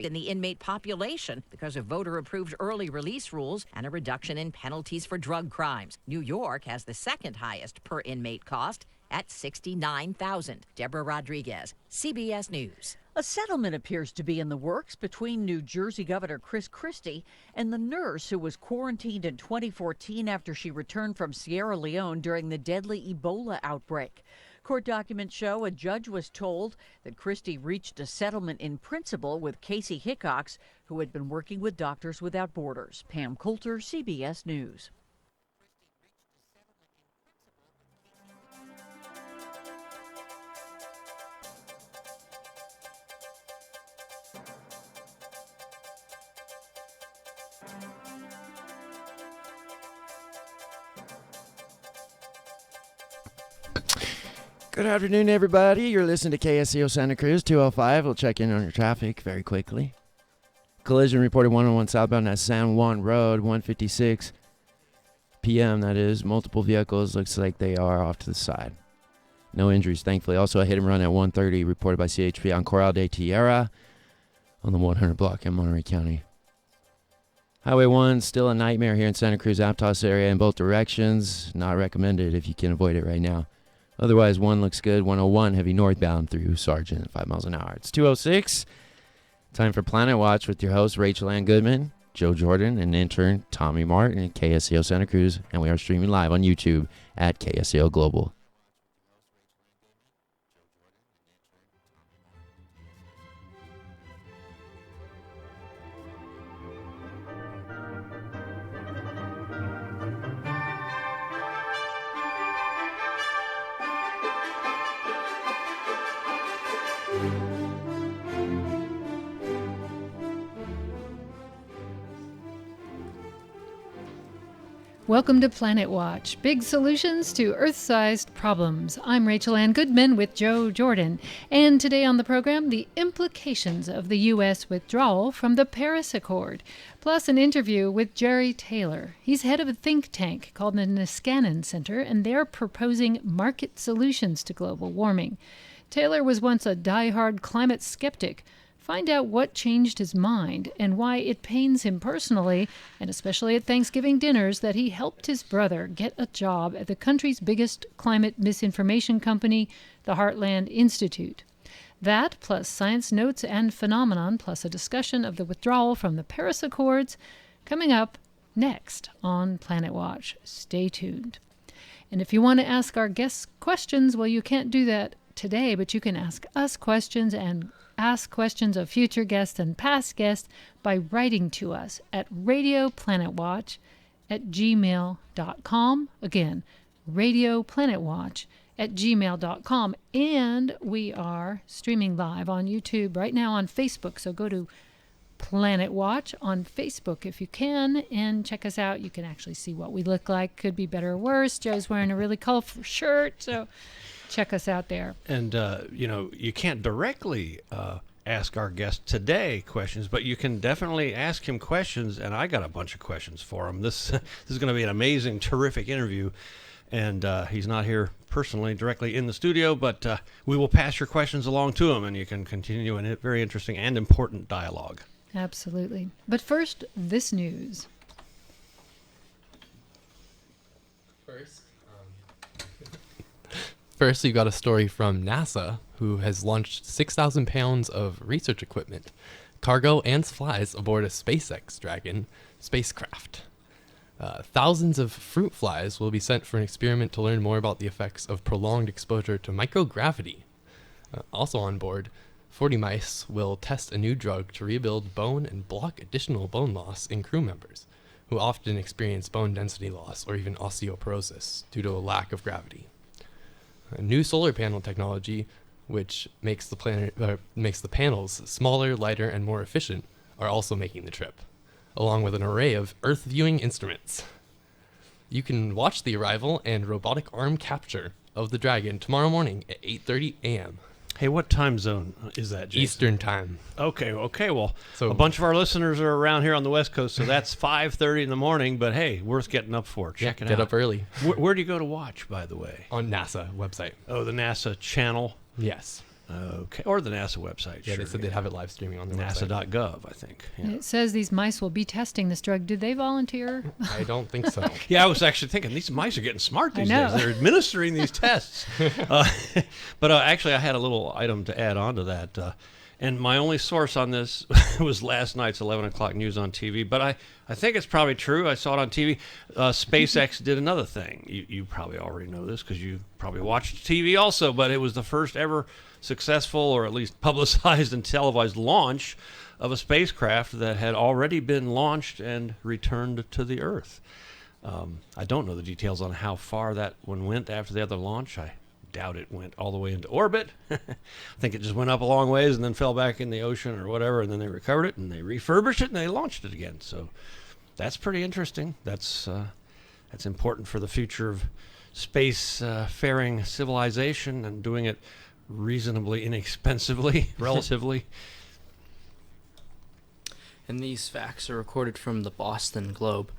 in the inmate population because of voter-approved early release rules and a reduction in penalties for drug crimes. New York has the second highest per inmate cost at $69,000. Deborah Rodriguez, CBS News. A settlement appears to be in the works between New Jersey Governor Chris Christie and the nurse who was quarantined in 2014 after she returned from Sierra Leone during the deadly Ebola outbreak. Court documents show a judge was told that Christie reached a settlement in principle with Casey Hickox, who had been working with Doctors Without Borders. Pam Coulter, CBS News. Good afternoon, everybody. You're listening to KSCO Santa Cruz 205. We'll check in on your traffic very quickly. Collision reported 101 southbound at San Juan Road, 1:56 p.m. That is. Multiple vehicles. Looks like they are off to the side. No injuries, thankfully. Also, a hit and run at 1:30 reported by CHP on Corral de Tierra on the 100 block in Monterey County. Highway 1, still a nightmare here in Santa Cruz, Aptos area in both directions. Not recommended if you can avoid it right now. Otherwise, 1 looks good. 101 heavy northbound through Sargent at 5 miles an hour. It's 2:06. Time for Planet Watch with your host, Rachel Ann Goodman, Joe Jordan, and intern Tommy Martin at KSCO Santa Cruz. And we are streaming live on YouTube at KSCO Global. Welcome to Planet Watch, big solutions to Earth-sized problems. I'm Rachel Ann Goodman with Joe Jordan, and today on the program, the implications of the U.S. withdrawal from the Paris Accord, plus an interview with Jerry Taylor. He's head of a think tank called the Niskanen Center, and they're proposing market solutions to global warming. Taylor was once a die-hard climate skeptic. Find out what changed his mind and why it pains him personally, and especially at Thanksgiving dinners, that he helped his brother get a job at the country's biggest climate misinformation company, the Heartland Institute. That, plus science notes and phenomenon, plus a discussion of the withdrawal from the Paris Accords, coming up next on Planet Watch. Stay tuned. And if you want to ask our guests questions, well, you can't do that today, but you can ask us questions and ask questions of future guests and past guests by writing to us at radioplanetwatch@gmail.com. Again, radioplanetwatch@gmail.com. And we are streaming live on YouTube right now on Facebook. So go to Planet Watch on Facebook if you can and check us out. You can actually see what we look like. Could be better or worse. Joe's wearing a really colorful shirt, so check us out there. And, you can't directly ask our guest today questions, but you can definitely ask him questions, and I got a bunch of questions for him. This is going to be an amazing, terrific interview, and he's not here personally directly in the studio, but we will pass your questions along to him, and you can continue a very interesting and important dialogue. Absolutely. But first, this news. First, you got a story from NASA, who has launched 6,000 pounds of research equipment, cargo, and supplies aboard a SpaceX Dragon spacecraft. Thousands of fruit flies will be sent for an experiment to learn more about the effects of prolonged exposure to microgravity. Also on board, 40 mice will test a new drug to rebuild bone and block additional bone loss in crew members, who often experience bone density loss or even osteoporosis due to a lack of gravity. A new solar panel technology, which makes the panels smaller, lighter, and more efficient, are also making the trip, along with an array of Earth viewing instruments. You can watch the arrival and robotic arm capture of the Dragon tomorrow morning at 8:30 a.m. Hey, what time zone is that, Jason? Eastern time. Okay. Well, So a bunch of our listeners are around here on the West Coast, so that's 5:30 in the morning, but hey, worth getting up for. Check it out. Get up early. Where do you go to watch, by the way? On NASA website. Oh, the NASA channel. Yes. Okay, or the NASA website. Yeah, sure, they said they'd have it live streaming on their website. NASA.gov, I think. Yeah. And it says these mice will be testing this drug. Did they volunteer? I don't think so. Yeah, I was actually thinking these mice are getting smart these know. days. They're administering these tests. But actually, I had a little item to add on to that. And my only source on this was last night's 11 o'clock news on TV. But I think it's probably true. I saw it on TV. SpaceX did another thing. You probably already know this because you probably watched TV also. But it was the first ever successful, or at least publicized and televised launch of a spacecraft that had already been launched and returned to the Earth. I don't know the details on how far that one went after the other launch. I doubt it went all the way into orbit. I think it just went up a long ways and then fell back in the ocean or whatever, and then they recovered it and they refurbished it and they launched it again. So that's pretty interesting. That's important for the future of space faring civilization, and doing it reasonably inexpensively, relatively. And these facts are recorded from the Boston Globe.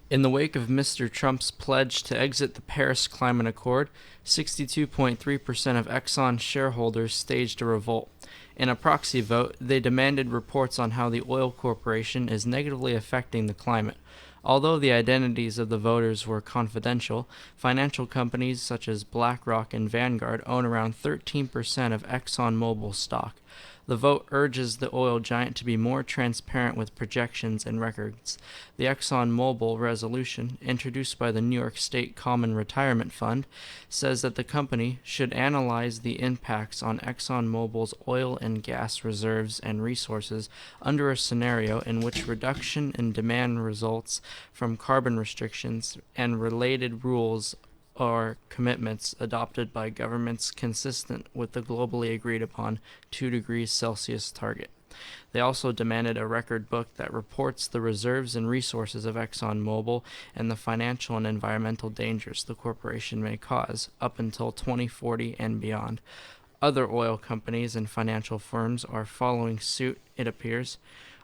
In the wake of Mr. Trump's pledge to exit the Paris Climate Accord, 62.3% of Exxon shareholders staged a revolt. In a proxy vote, they demanded reports on how the oil corporation is negatively affecting the climate. Although the identities of the voters were confidential, financial companies such as BlackRock and Vanguard own around 13% of ExxonMobil stock. The vote urges the oil giant to be more transparent with projections and records. The ExxonMobil resolution, introduced by the New York State Common Retirement Fund, says that the company should analyze the impacts on ExxonMobil's oil and gas reserves and resources under a scenario in which reduction in demand results from carbon restrictions and related rules or commitments adopted by governments consistent with the globally agreed upon 2 degrees Celsius target. They also demanded a record book that reports the reserves and resources of ExxonMobil and the financial and environmental dangers the corporation may cause up until 2040 and beyond. Other oil companies and financial firms are following suit, it appears.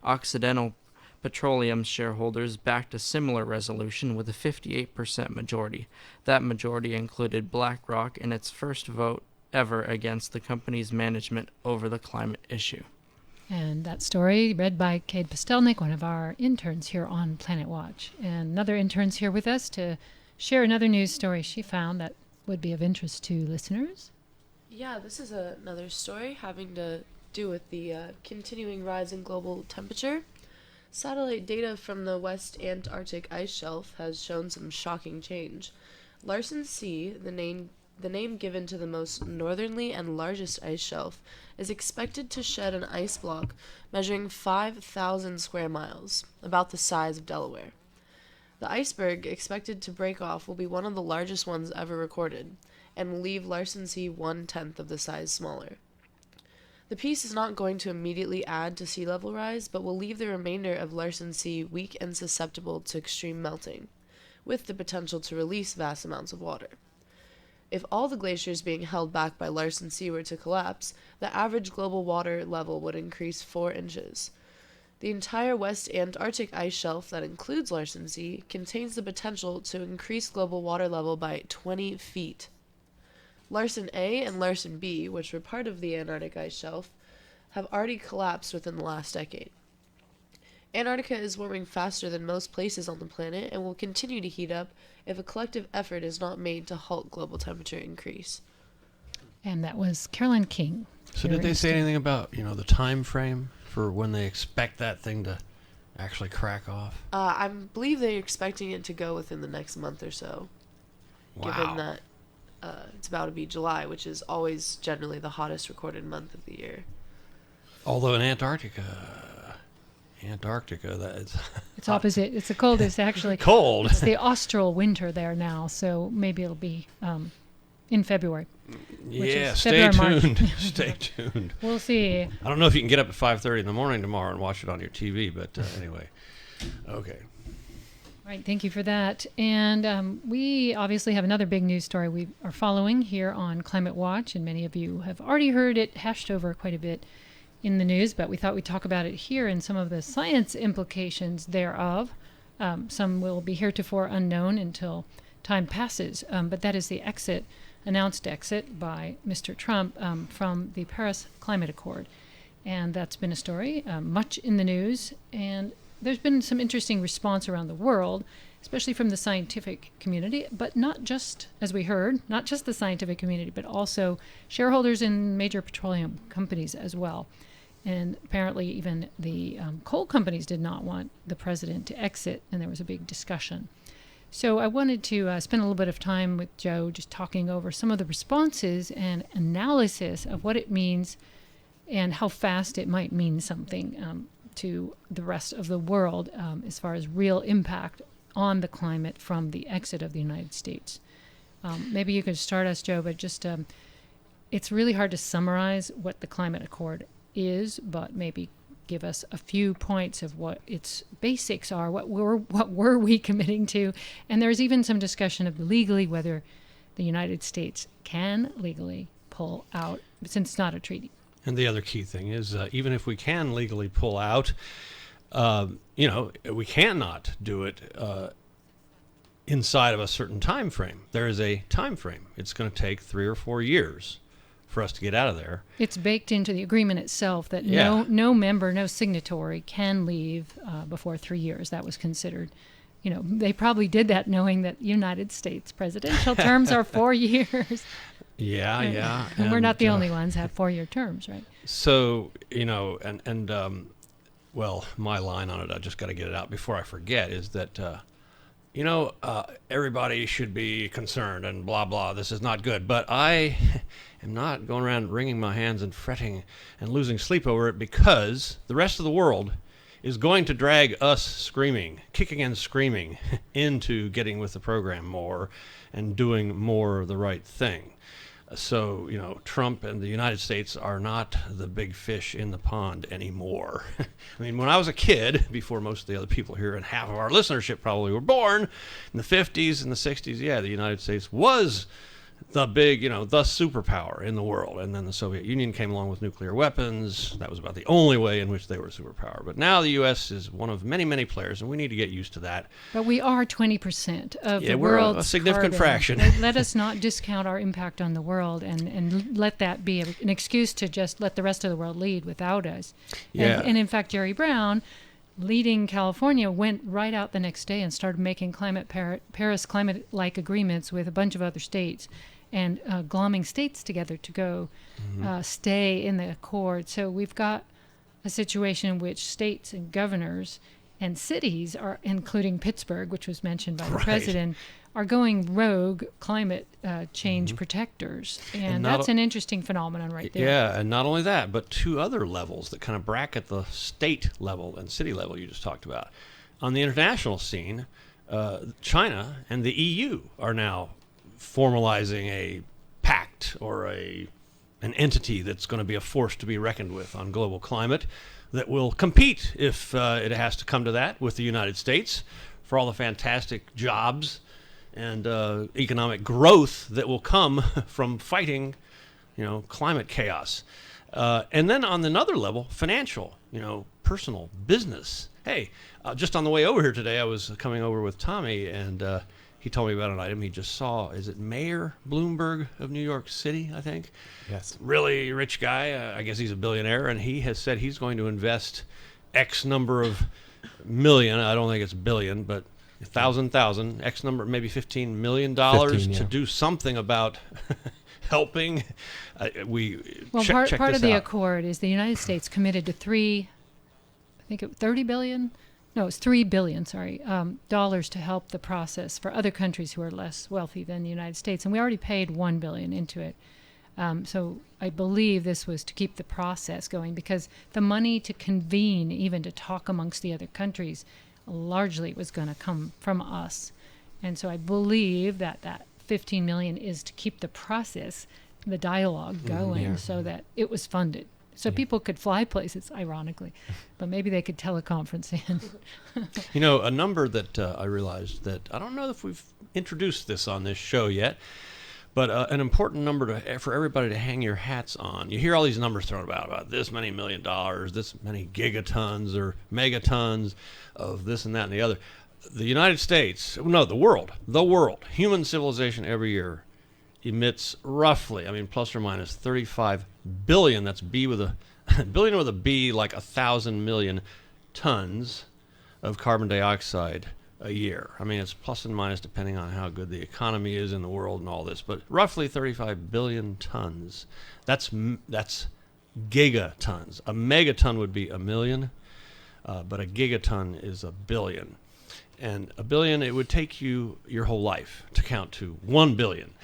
Occidental Petroleum shareholders backed a similar resolution with a 58% majority. That majority included BlackRock in its first vote ever against the company's management over the climate issue. And that story read by Cade Postelnik, one of our interns here on Planet Watch. And another intern's here with us to share another news story she found that would be of interest to listeners. Yeah, this is another story having to do with the continuing rise in global temperature. Satellite data from the West Antarctic ice shelf has shown some shocking change. Larsen C, the name given to the most northerly and largest ice shelf, is expected to shed an ice block measuring 5,000 square miles, about the size of Delaware. The iceberg expected to break off will be one of the largest ones ever recorded, and will leave Larsen C 1/10 of the size smaller. The piece is not going to immediately add to sea level rise, but will leave the remainder of Larsen C weak and susceptible to extreme melting, with the potential to release vast amounts of water. If all the glaciers being held back by Larsen C were to collapse, the average global water level would increase 4 inches. The entire West Antarctic ice shelf that includes Larsen C contains the potential to increase global water level by 20 feet. Larsen A and Larsen B, which were part of the Antarctic ice shelf, have already collapsed within the last decade. Antarctica is warming faster than most places on the planet and will continue to heat up if a collective effort is not made to halt global temperature increase. And that was Carolyn King. So did they say anything about, the time frame for when they expect that thing to actually crack off? I believe they're expecting it to go within the next month or so, given that it's about to be July, which is always generally the hottest recorded month of the year. Although in Antarctica, that It's opposite. It's the coldest, actually. Cold. It's the austral winter there now, so maybe it'll be in February. Yeah, is stay February, tuned. March. Stay tuned. We'll see. I don't know if you can get up at 5:30 in the morning tomorrow and watch it on your TV, but anyway. Okay. All right, thank you for that. And we obviously have another big news story we are following here on Climate Watch, and many of you have already heard it hashed over quite a bit in the news, but we thought we'd talk about it here and some of the science implications thereof. Some will be heretofore unknown until time passes, but that is the exit announced exit by Mr. Trump from the Paris Climate Accord. And that's been a story much in the news. And there's been some interesting response around the world, especially from the scientific community, but not just, as we heard, not just the scientific community, but also shareholders in major petroleum companies as well. And apparently even the coal companies did not want the president to exit, and there was a big discussion. So I wanted to spend a little bit of time with Joe just talking over some of the responses and analysis of what it means and how fast it might mean something to the rest of the world as far as real impact on the climate from the exit of the United States. Maybe you could start us, Joe, but just it's really hard to summarize what the climate accord is, but maybe give us a few points of what its basics are, what were we committing to, and there's even some discussion of legally whether the United States can legally pull out, since it's not a treaty. And the other key thing is, even if we can legally pull out, we cannot do it inside of a certain time frame. There is a time frame. It's going to take 3 or 4 years for us to get out of there. It's baked into the agreement itself that no member, no signatory can leave before 3 years. That was considered. They probably did that knowing that United States presidential terms are 4 years. Yeah. And we're not the only ones that have 4-year terms, right? So, well, my line on it, I just got to get it out before I forget, is that, everybody should be concerned and blah, blah, this is not good. But I am not going around wringing my hands and fretting and losing sleep over it, because the rest of the world is going to drag us screaming, kicking and screaming into getting with the program more and doing more of the right thing. So, Trump and the United States are not the big fish in the pond anymore. I mean, when I was a kid, before most of the other people here and half of our listenership probably were born, in the 50s and the 60s, the United States was the big, the superpower in the world. And then the Soviet Union came along with nuclear weapons. That was about the only way in which they were a superpower. But now the U.S. is one of many, many players, and we need to get used to that. But we are 20% of the we're world's a significant carbon. fraction. Let us not discount our impact on the world and let that be an excuse to just let the rest of the world lead without us. Yeah. And in fact, Jerry Brown, leading California, went right out the next day and started making Paris climate-like agreements with a bunch of other states and glomming states together to go stay in the accord. So we've got a situation in which states and governors and cities, including Pittsburgh, which was mentioned by the president, are going rogue climate change protectors. And that's an interesting phenomenon right there. Yeah, and not only that, but 2 other levels that kind of bracket the state level and city level you just talked about. On the international scene, China and the EU are now formalizing a pact or an entity that's going to be a force to be reckoned with on global climate that will compete, if it has to come to that, with the United States for all the fantastic jobs and economic growth that will come from fighting, climate chaos. And then on another level, financial, personal, business. Hey, just on the way over here today, I was coming over with Tommy, and he told me about an item he just saw. Is it Mayor Bloomberg of New York City, I think? Yes. Really rich guy. I guess he's a billionaire, and he has said he's going to invest X number of million. I don't think it's billion, but thousand, X number, maybe $15 million to do something about helping. Part of the accord is the United States committed to $3 billion, dollars to help the process for other countries who are less wealthy than the United States. And we already paid $1 billion into it. So I believe this was to keep the process going, because the money to convene, even to talk amongst the other countries, largely was going to come from us. And so I believe that $15 million is to keep the process, the dialogue going, so that it was funded. So people could fly places, ironically, but maybe they could teleconference in. A number that I realized that I don't know if we've introduced this on this show yet, but an important number for everybody to hang your hats on. You hear all these numbers thrown about this many $1 million, this many gigatons or megatons of this and that and the other. The United States, no, the world, human civilization every year emits roughly, I mean, plus or minus 35 billion, that's B with a billion with a B, like 1,000 million tons of carbon dioxide a year. I mean, it's plus and minus depending on how good the economy is in the world and all this, but roughly 35 billion tons. That's gigatons. A megaton would be a million, but a gigaton is a billion. And a billion, it would take you your whole life to count to 1 billion.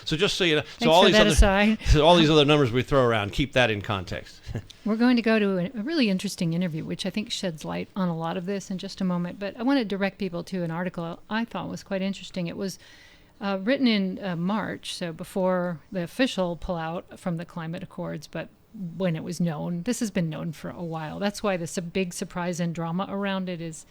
So just so you know, so all these other numbers we throw around, keep that in context. We're going to go to a really interesting interview, which I think sheds light on a lot of this in just a moment. But I want to direct people to an article I thought was quite interesting. It was written in March, so before the official pullout from the climate accords, but when it was known. This has been known for a while. That's why this big surprise and drama around it is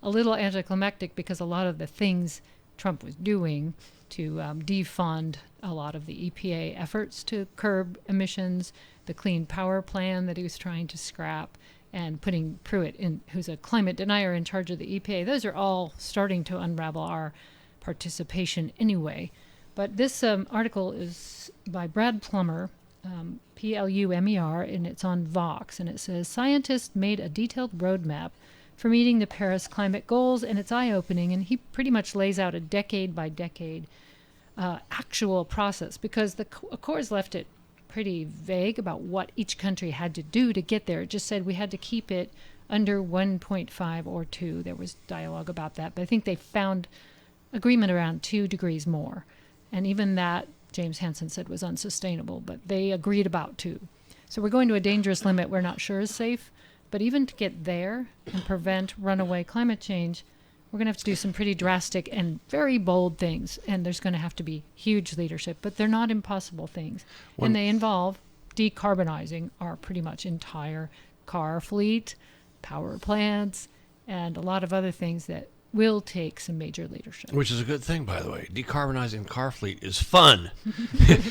a little anticlimactic, because a lot of the things Trump was doing to defund a lot of the EPA efforts to curb emissions, the Clean Power Plan that he was trying to scrap, and putting Pruitt, who's a climate denier, in charge of the EPA, those are all starting to unravel our participation anyway. But this article is by Brad Plummer, Plumer, and it's on Vox, and it says, scientists made a detailed roadmap for meeting the Paris climate goals, and it's eye-opening, and he pretty much lays out a decade-by-decade actual process, because the Accords left it pretty vague about what each country had to do to get there. It just said we had to keep it under 1.5 or 2. There was dialogue about that, but I think they found agreement around 2 degrees more, and even that, James Hansen said, was unsustainable, but they agreed about 2. So we're going to a dangerous limit we're not sure is safe. But even to get there and prevent runaway climate change, we're going to have to do some pretty drastic and very bold things. And there's going to have to be huge leadership. But they're not impossible things. And they involve decarbonizing our pretty much entire car fleet, power plants, and a lot of other things that will take some major leadership. Which is a good thing, by the way. Decarbonizing car fleet is fun.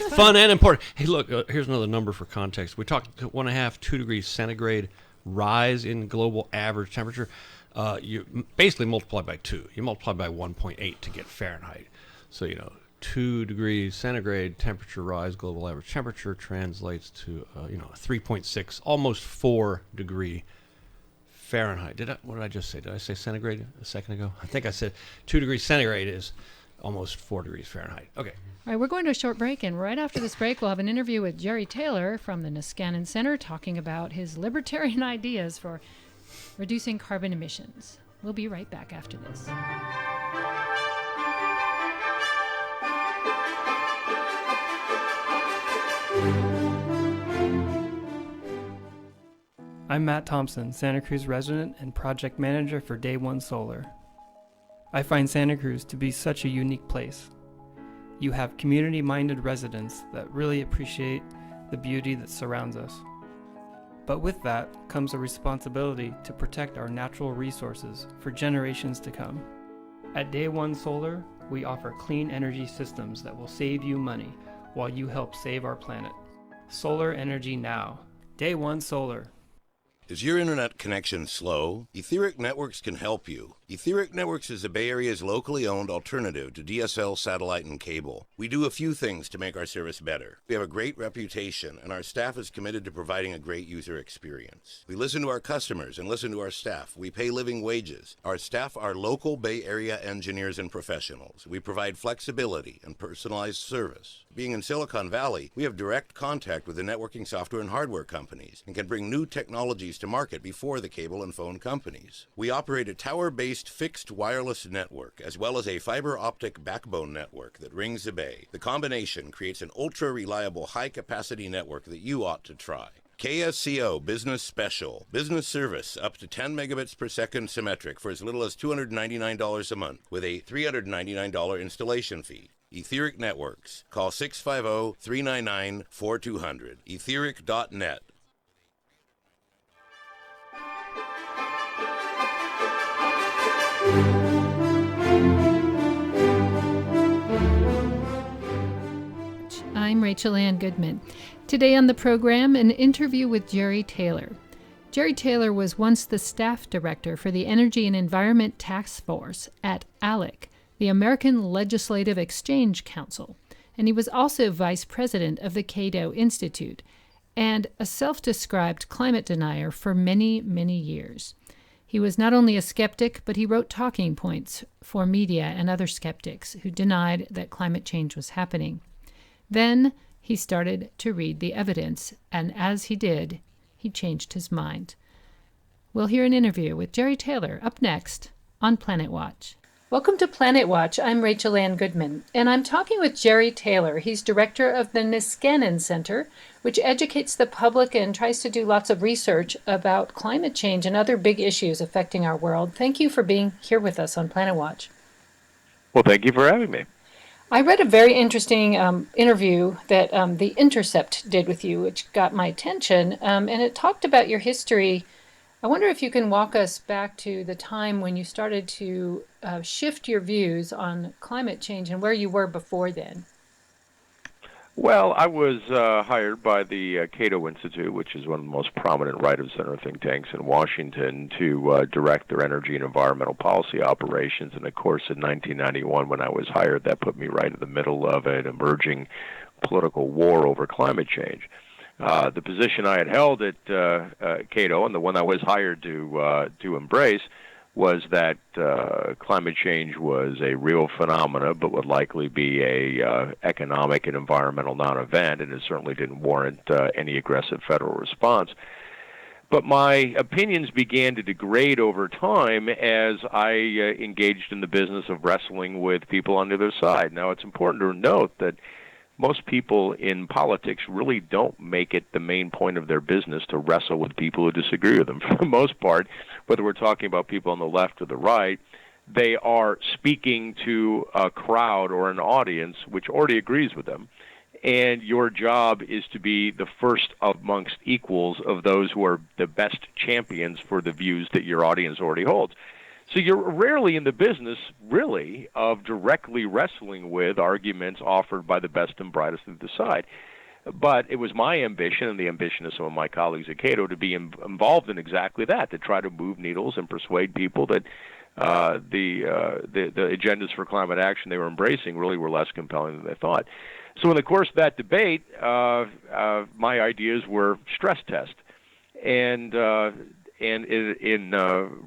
Fun and important. Hey, look, here's another number for context. We talked 1.5, 2 degrees centigrade rise in global average temperature. You basically multiply by 2. You multiply by 1.8 to get Fahrenheit. So, 2 degrees centigrade temperature rise, global average temperature translates to, 3.6, almost 4 degree Fahrenheit. What did I just say? Did I say centigrade a second ago? I think I said 2 degrees centigrade is almost 4 degrees Fahrenheit. Okay. All right, we're going to a short break, and right after this break, we'll have an interview with Jerry Taylor from the Niskanen Center talking about his libertarian ideas for reducing carbon emissions. We'll be right back after this. I'm Matt Thompson, Santa Cruz resident and project manager for Day One Solar. I find Santa Cruz to be such a unique place. You have community-minded residents that really appreciate the beauty that surrounds us. But with that comes a responsibility to protect our natural resources for generations to come. At Day One Solar, we offer clean energy systems that will save you money while you help save our planet. Solar energy now. Day One Solar. Is your internet connection slow? Etheric Networks can help you. Etheric Networks is the Bay Area's locally owned alternative to DSL satellite and cable. We do a few things to make our service better. We have a great reputation, and our staff is committed to providing a great user experience. We listen to our customers and listen to our staff. We pay living wages. Our staff are local Bay Area engineers and professionals. We provide flexibility and personalized service. Being in Silicon Valley, we have direct contact with the networking software and hardware companies and can bring new technologies to market before the cable and phone companies. We operate a tower-based fixed wireless network as well as a fiber optic backbone network that rings the Bay. The combination creates an ultra-reliable high-capacity network that you ought to try. KSCO Business Special. Business service up to 10 megabits per second symmetric for as little as $299 a month with a $399 installation fee. Etheric Networks. Call 650-399-4200. Etheric.net. I'm Rachel Ann Goodman. Today on the program, an interview with Jerry Taylor. Jerry Taylor was once the staff director for the Energy and Environment Task Force at ALEC, the American Legislative Exchange Council. and he was also vice president of the Cato Institute and a self-described climate denier for many, many years. He was not only a skeptic, but he wrote talking points for media and other skeptics who denied that climate change was happening. Then he started to read the evidence, and as he did, he changed his mind. We'll hear an interview with Jerry Taylor up next on Planet Watch. Welcome to Planet Watch. I'm Rachel Ann Goodman, and I'm talking with Jerry Taylor. He's director of the Niskanen Center, which educates the public and tries to do lots of research about climate change and other big issues affecting our world. Thank you for being here with us on Planet Watch. Well, thank you for having me. I read a very interesting interview that The Intercept did with you, which got my attention, and it talked about your history. I wonder if you can walk us back to the time when you started to shift your views on climate change and where you were before then. Well, I was hired by the Cato Institute, which is one of the most prominent right-of-center think tanks in Washington, to direct their energy and environmental policy operations. And, of course, in 1991, when I was hired, that put me right in the middle of an emerging political war over climate change. The position I had held at Cato, and the one I was hired to embrace, was that climate change was a real phenomena, but would likely be a economic and environmental non-event, and it certainly didn't warrant any aggressive federal response. But my opinions began to degrade over time as I engaged in the business of wrestling with people on the other side. Now, it's important to note that most people in politics really don't make it the main point of their business to wrestle with people who disagree with them. For the most part, whether we're talking about people on the left or the right, they are speaking to a crowd or an audience which already agrees with them. And your job is to be the first amongst equals of those who are the best champions for the views that your audience already holds. So you're rarely in the business, really, of directly wrestling with arguments offered by the best and brightest of the side. But it was my ambition and the ambition of some of my colleagues at Cato to be involved in exactly that, to try to move needles and persuade people that the agendas for climate action they were embracing really were less compelling than they thought. So in the course of that debate, my ideas were stress test. And in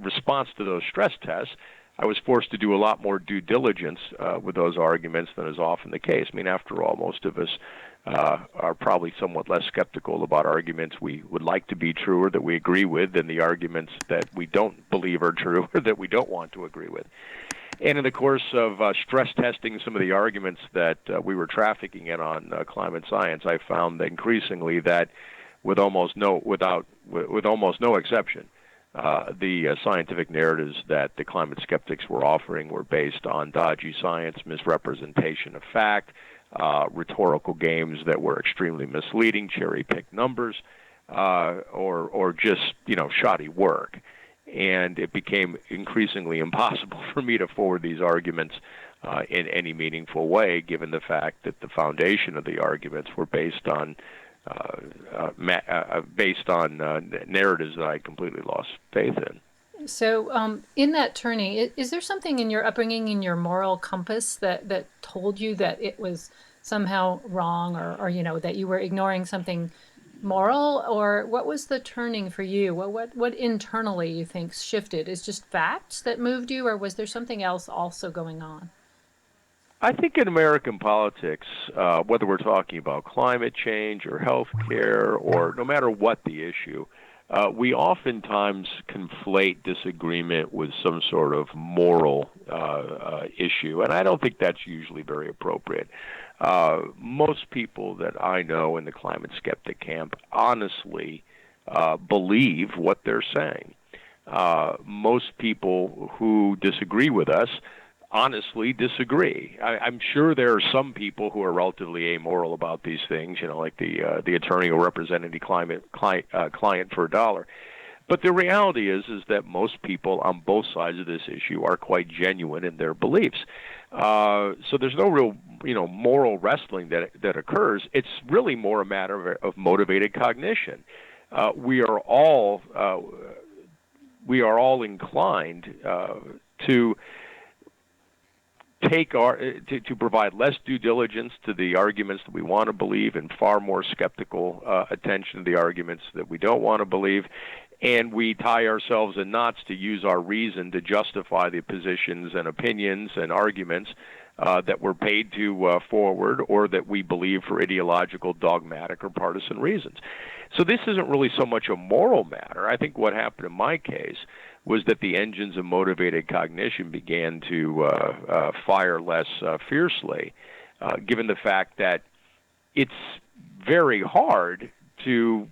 response to those stress tests, I was forced to do a lot more due diligence with those arguments than is often the case. I mean, after all, most of us are probably somewhat less skeptical about arguments we would like to be true or that we agree with than the arguments that we don't believe are true or that we don't want to agree with. And in the course of stress testing some of the arguments that we were trafficking in on climate science, I found that increasingly that with almost no exception, the scientific narratives that the climate skeptics were offering were based on dodgy science, misrepresentation of fact, rhetorical games that were extremely misleading, cherry-picked numbers, or just shoddy work. And it became increasingly impossible for me to forward these arguments in any meaningful way, given the fact that the foundation of the arguments were based on narratives that I completely lost faith in. So in that turning, is there something in your upbringing, in your moral compass that told you that it was somehow wrong or that you were ignoring something moral? Or what was the turning for you? What internally you think shifted? Is just facts that moved you, or was there something else also going on? I think in American politics, whether we're talking about climate change or health care or no matter what the issue, we oftentimes conflate disagreement with some sort of moral issue, and I don't think that's usually very appropriate. Most people that I know in the climate skeptic camp honestly believe what they're saying. Most people who disagree with us honestly disagree. I'm sure there are some people who are relatively amoral about these things, like the attorney who represented the client for a dollar. But the reality is that most people on both sides of this issue are quite genuine in their beliefs. So there's no real, moral wrestling that occurs. It's really more a matter of motivated cognition. We are all take to provide less due diligence to the arguments that we want to believe and far more skeptical attention to the arguments that we don't want to believe. And we tie ourselves in knots to use our reason to justify the positions and opinions and arguments that we're paid to forward, or that we believe for ideological, dogmatic, or partisan reasons. So this isn't really so much a moral matter. I think what happened in my case was that the engines of motivated cognition began to fire less fiercely, given the fact that it's very hard to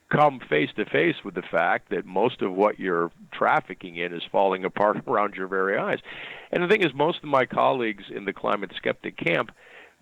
come face to face with the fact that most of what you're trafficking in is falling apart around your very eyes. And the thing is, most of my colleagues in the climate skeptic camp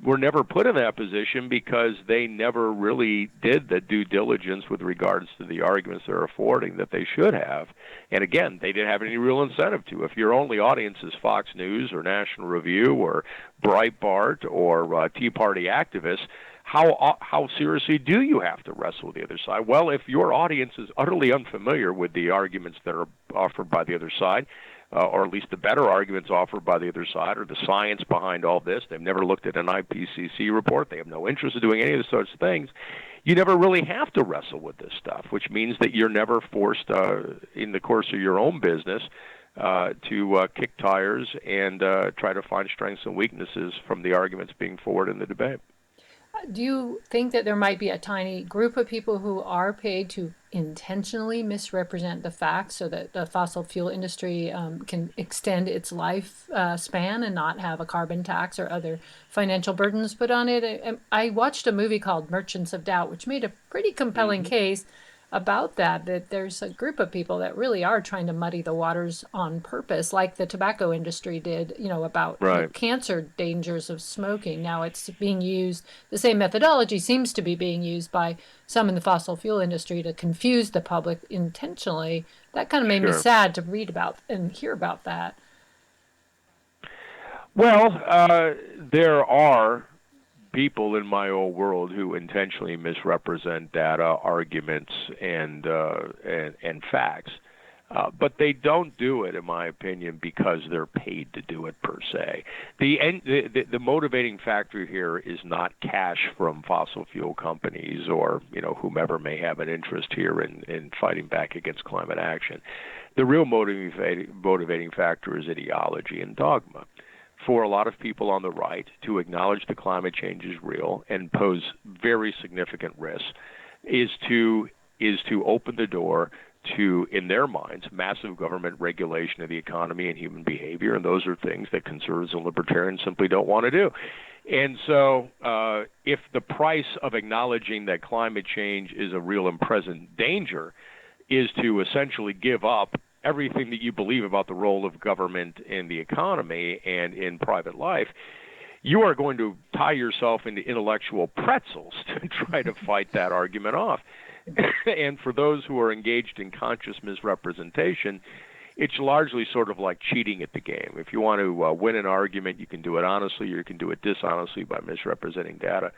were never put in that position because they never really did the due diligence with regards to the arguments they're affording that they should have. And again, they didn't have any real incentive to. If your only audience is Fox News or National Review or Breitbart or Tea Party activists, how seriously do you have to wrestle with the other side? Well, if your audience is utterly unfamiliar with the arguments that are offered by the other side, or at least the better arguments offered by the other side, or the science behind all this, they've never looked at an IPCC report, they have no interest in doing any of those sorts of things, you never really have to wrestle with this stuff, which means that you're never forced in the course of your own business to kick tires and try to find strengths and weaknesses from the arguments being forwarded in the debate. Do you think that there might be a tiny group of people who are paid to intentionally misrepresent the facts so that the fossil fuel industry can extend its life span and not have a carbon tax or other financial burdens put on it? I watched a movie called Merchants of Doubt, which made a pretty compelling case about that there's a group of people that really are trying to muddy the waters on purpose, like the tobacco industry did, about the cancer dangers of smoking. Now it's being used, the same methodology seems to be being used by some in the fossil fuel industry to confuse the public intentionally. That kind of made me sad to read about and hear about that. Well, there are people in my old world who intentionally misrepresent data, arguments, and facts, but they don't do it, in my opinion, because they're paid to do it per se. The motivating factor here is not cash from fossil fuel companies or whomever may have an interest here in fighting back against climate action. The real motivating factor is ideology and dogma. For a lot of people on the right to acknowledge that climate change is real and pose very significant risks is to open the door to, in their minds, massive government regulation of the economy and human behavior, and those are things that conservatives and libertarians simply don't want to do. And so if the price of acknowledging that climate change is a real and present danger is to essentially give up everything that you believe about the role of government in the economy and in private life, you are going to tie yourself into intellectual pretzels to try to fight that argument off. And for those who are engaged in conscious misrepresentation, it's largely sort of like cheating at the game. If you want to win an argument, you can do it honestly, or you can do it dishonestly by misrepresenting data.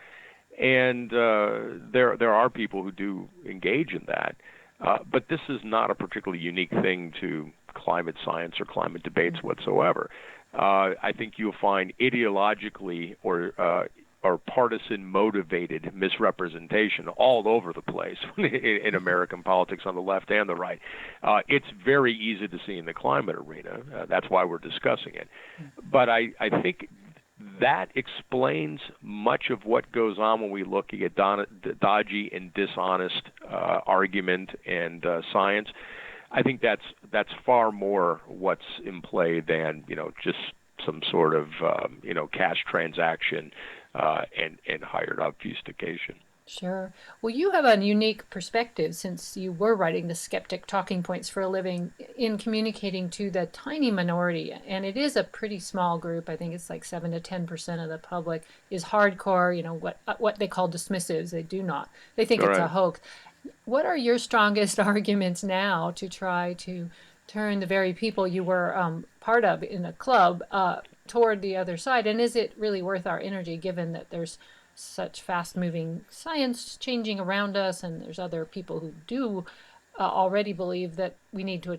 And there are people who do engage in that. But this is not a particularly unique thing to climate science or climate debates whatsoever. I think you'll find ideologically or partisan-motivated misrepresentation all over the place in American politics on the left and the right. It's very easy to see in the climate arena. That's why we're discussing it. But I think that explains much of what goes on when we look at dodgy and dishonest argument and science. I think that's far more what's in play than just some sort of cash transaction and hired obfuscation. Sure. Well, you have a unique perspective since you were writing the Skeptic Talking Points for a living in communicating to the tiny minority. And it is a pretty small group. I think it's like 7 to 10% of the public is hardcore, what they call dismissives. They think it's a hoax. What are your strongest arguments now to try to turn the very people you were part of in a club toward the other side? And is it really worth our energy given that there's such fast-moving science changing around us, and there's other people who do already believe that we need to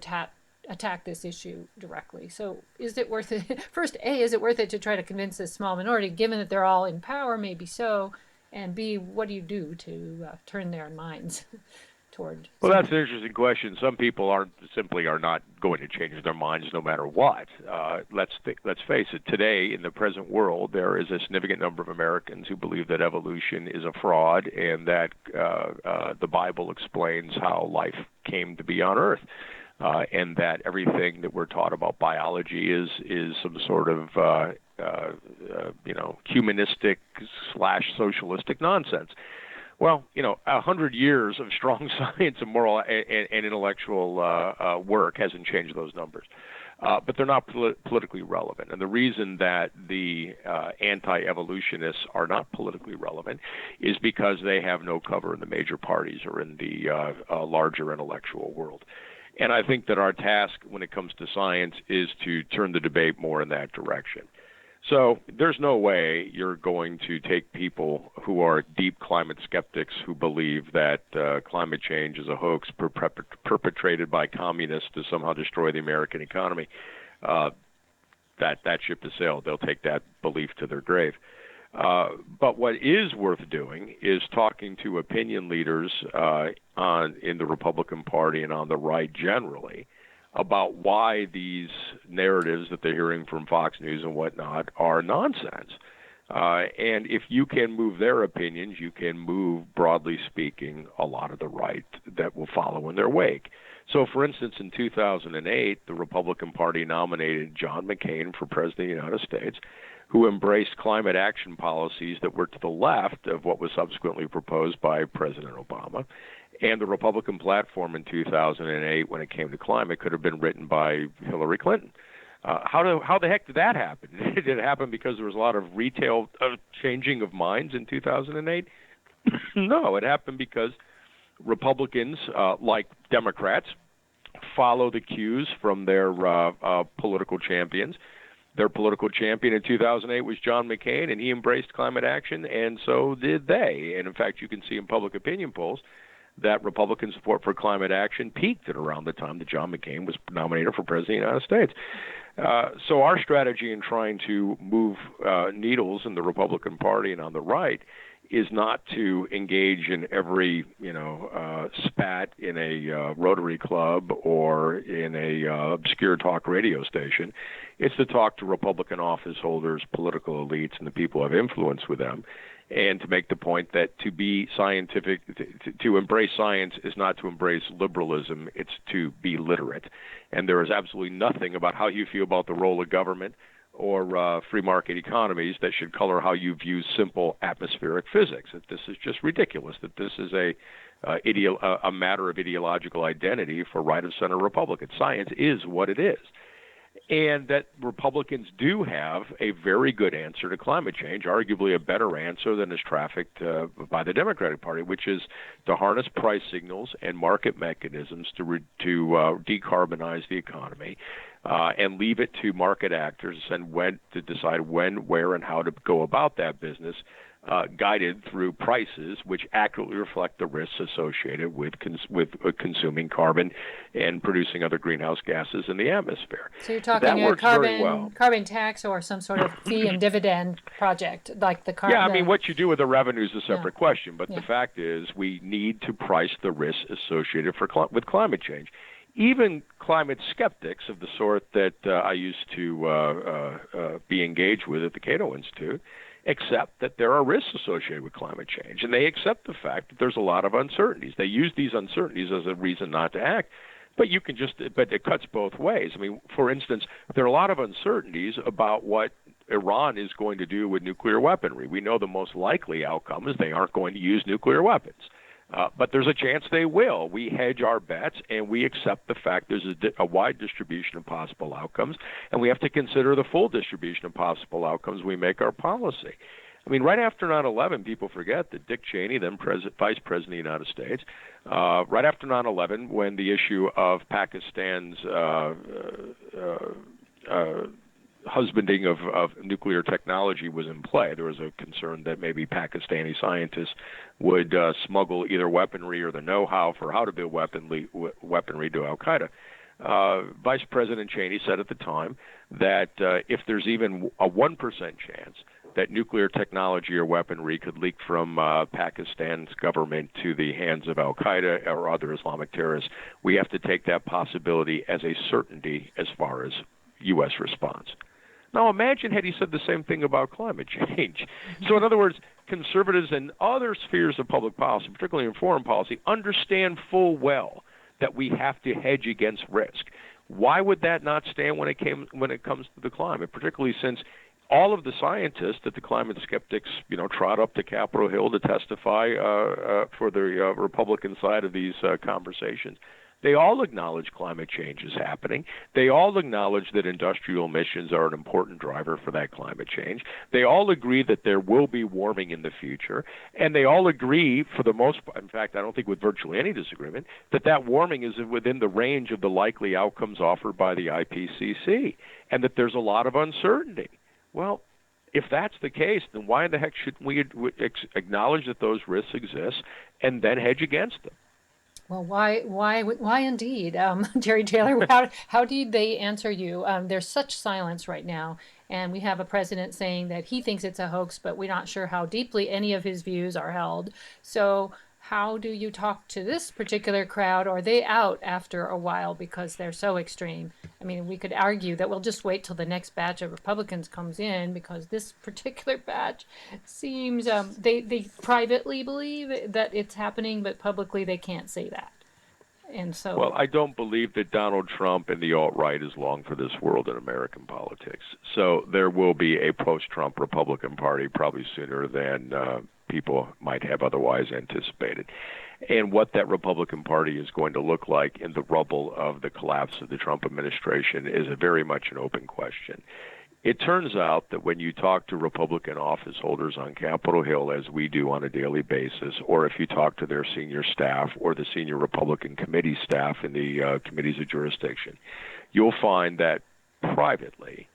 attack this issue directly. So is it worth it? First, A, is it worth it to try to convince this small minority, given that they're all in power? Maybe so. And B, what do you do to turn their minds toward? Well, that's an interesting question. Some people are not going to change their minds no matter what. Let's face it. Today, in the present world, there is a significant number of Americans who believe that evolution is a fraud and that the Bible explains how life came to be on Earth. And that everything that we're taught about biology is some sort of humanistic / socialistic nonsense. Well, 100 years of strong science and moral and intellectual work hasn't changed those numbers. But they're not politically relevant. And the reason that the anti-evolutionists are not politically relevant is because they have no cover in the major parties or in the larger intellectual world. And I think that our task when it comes to science is to turn the debate more in that direction. So there's no way you're going to take people who are deep climate skeptics who believe that climate change is a hoax perpetrated by communists to somehow destroy the American economy. That ship has sailed. They'll take that belief to their grave. But what is worth doing is talking to opinion leaders in the Republican Party and on the right generally about why these narratives that they're hearing from Fox News and whatnot are nonsense. And if you can move their opinions, you can move, broadly speaking, a lot of the right that will follow in their wake. So, for instance, in 2008, the Republican Party nominated John McCain for President of the United States, who embraced climate action policies that were to the left of what was subsequently proposed by President Obama. And the Republican platform in 2008, when it came to climate, could have been written by Hillary Clinton. How the heck did that happen? Did it happen because there was a lot of retail changing of minds in 2008? No, it happened because Republicans, like Democrats, follow the cues from their political champions. Their political champion in 2008 was John McCain, and he embraced climate action, and so did they. And in fact, you can see in public opinion polls that Republican support for climate action peaked at around the time that John McCain was nominated for President of the United States. So our strategy in trying to move needles in the Republican Party and on the right is not to engage in every, spat in a Rotary Club or in a obscure talk radio station. It's to talk to Republican office holders, political elites, and the people who have influence with them, and to make the point that to be scientific, to embrace science is not to embrace liberalism, it's to be literate. And there is absolutely nothing about how you feel about the role of government or free market economies that should color how you view simple atmospheric physics. That this is just ridiculous, that this is a matter of ideological identity for right-of-center Republicans. Science is what it is. And that Republicans do have a very good answer to climate change, arguably a better answer than is trafficked by the Democratic Party, which is to harness price signals and market mechanisms to decarbonize the economy and leave it to market actors and when to decide when, where, and how to go about that business, guided through prices which accurately reflect the risks associated with consuming carbon and producing other greenhouse gases in the atmosphere. So you're talking a carbon tax or some sort of fee and dividend project like the carbon. Yeah, I mean, what you do with the revenue is a separate question, but the fact is we need to price the risks associated with climate change. Even climate skeptics of the sort that I used to be engaged with at the Cato Institute accept that there are risks associated with climate change, and they accept the fact that there's a lot of uncertainties. They use these uncertainties as a reason not to act, but it cuts both ways. I mean, for instance, there are a lot of uncertainties about what Iran is going to do with nuclear weaponry. We know the most likely outcome is they aren't going to use nuclear weapons. But there's a chance they will. We hedge our bets, and we accept the fact there's a wide distribution of possible outcomes, and we have to consider the full distribution of possible outcomes when we make our policy. I mean, right after 9/11, people forget that Dick Cheney, then Vice President of the United States, right after 9/11, when the issue of Pakistan's husbanding of nuclear technology was in play, there was a concern that maybe Pakistani scientists would smuggle either weaponry or the know-how for how to build weaponry to al-Qaeda. Vice President Cheney said at the time that if there's even a 1% chance that nuclear technology or weaponry could leak from Pakistan's government to the hands of al-Qaeda or other Islamic terrorists, we have to take that possibility as a certainty as far as U.S. response. Now imagine had he said the same thing about climate change. So in other words, conservatives in other spheres of public policy, particularly in foreign policy, understand full well that we have to hedge against risk. Why would that not stand when it comes to the climate, particularly since all of the scientists that the climate skeptics, trot up to Capitol Hill to testify for the Republican side of these conversations, they all acknowledge climate change is happening. They all acknowledge that industrial emissions are an important driver for that climate change. They all agree that there will be warming in the future. And they all agree, for the most part, in fact, I don't think with virtually any disagreement, that warming is within the range of the likely outcomes offered by the IPCC, and that there's a lot of uncertainty. Well, if that's the case, then why in the heck shouldn't we acknowledge that those risks exist and then hedge against them? Well, why indeed? Jerry Taylor, how did they answer you? There's such silence right now, and we have a president saying that he thinks it's a hoax, but we're not sure how deeply any of his views are held. So how do you talk to this particular crowd? Or are they out after a while because they're so extreme? I mean, we could argue that we'll just wait till the next batch of Republicans comes in, because this particular batch seems, they privately believe that it's happening, but publicly they can't say that. And so, well, I don't believe that Donald Trump and the alt-right is long for this world in American politics. So there will be a post-Trump Republican Party probably sooner than people might have otherwise anticipated. And what that Republican Party is going to look like in the rubble of the collapse of the Trump administration is very much an open question. It turns out that when you talk to Republican office holders on Capitol Hill, as we do on a daily basis, or if you talk to their senior staff or the senior Republican committee staff in the committees of jurisdiction, you'll find that privately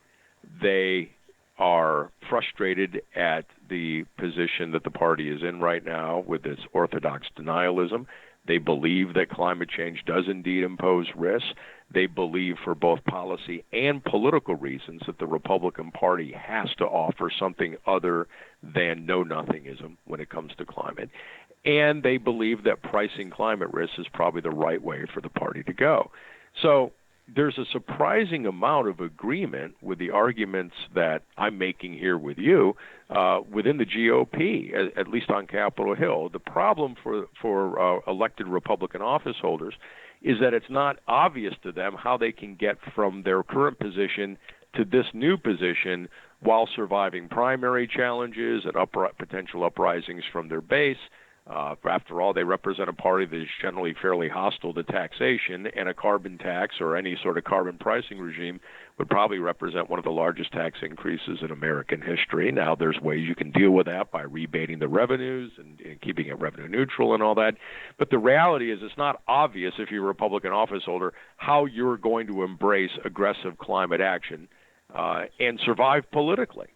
they are frustrated at the position that the party is in right now with its orthodox denialism. They believe that climate change does indeed impose risks. They believe for both policy and political reasons that the Republican Party has to offer something other than know-nothingism when it comes to climate. And they believe that pricing climate risks is probably the right way for the party to go. So there's a surprising amount of agreement with the arguments that I'm making here with you within the GOP, at least on Capitol Hill. The problem for elected Republican office holders is that it's not obvious to them how they can get from their current position to this new position while surviving primary challenges and potential uprisings from their base. After all, they represent a party that is generally fairly hostile to taxation, and a carbon tax or any sort of carbon pricing regime would probably represent one of the largest tax increases in American history. Now, there's ways you can deal with that by rebating the revenues and keeping it revenue neutral and all that. But the reality is it's not obvious, if you're a Republican office holder, how you're going to embrace aggressive climate action and survive politically.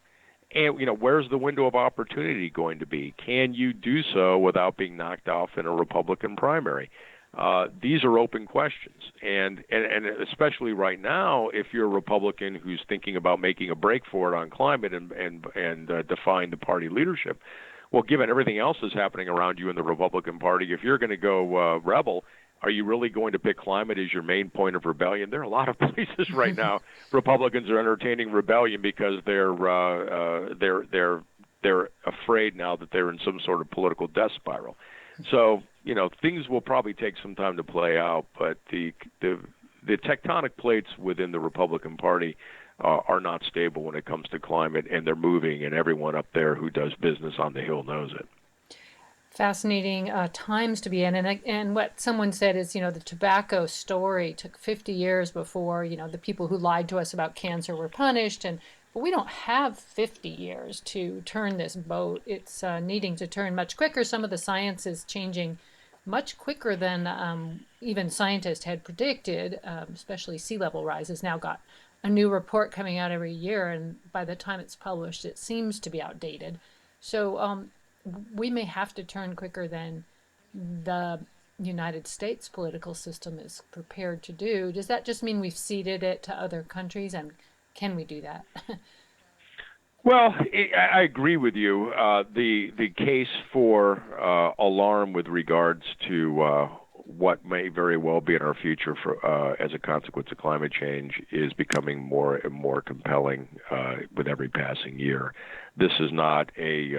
And, where's the window of opportunity going to be? Can you do so without being knocked off in a Republican primary? These are open questions. And especially right now, if you're a Republican who's thinking about making a break for it on climate and defying the party leadership, well, given everything else that's happening around you in the Republican Party, if you're going to go rebel, are you really going to pick climate as your main point of rebellion? There are a lot of places right now Republicans are entertaining rebellion because they're afraid now that they're in some sort of political death spiral. So, things will probably take some time to play out, but the tectonic plates within the Republican Party are not stable when it comes to climate, and they're moving, and everyone up there who does business on the Hill knows it. Fascinating times to be in, and what someone said is, the tobacco story took 50 years before the people who lied to us about cancer were punished, but we don't have 50 years to turn this boat. It's needing to turn much quicker. Some of the science is changing much quicker than even scientists had predicted. Especially sea level rise has now got a new report coming out every year, and by the time it's published, it seems to be outdated. So we may have to turn quicker than the United States political system is prepared to do. Does that just mean we've ceded it to other countries, and can we do that? Well, I agree with you. The case for alarm with regards to what may very well be in our future as a consequence of climate change is becoming more and more compelling with every passing year. This is not a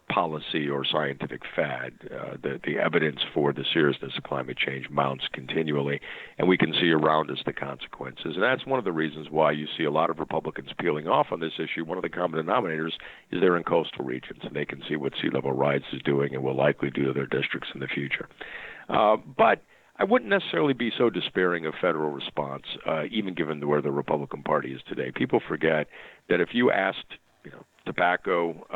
policy or scientific fad. The evidence for the seriousness of climate change mounts continually, and we can see around us the consequences. And that's one of the reasons why you see a lot of Republicans peeling off on this issue. One of the common denominators is they're in coastal regions, and they can see what sea level rise is doing and will likely do to their districts in the future. But I wouldn't necessarily be so despairing of federal response, even given where the Republican Party is today. People forget that if you asked, tobacco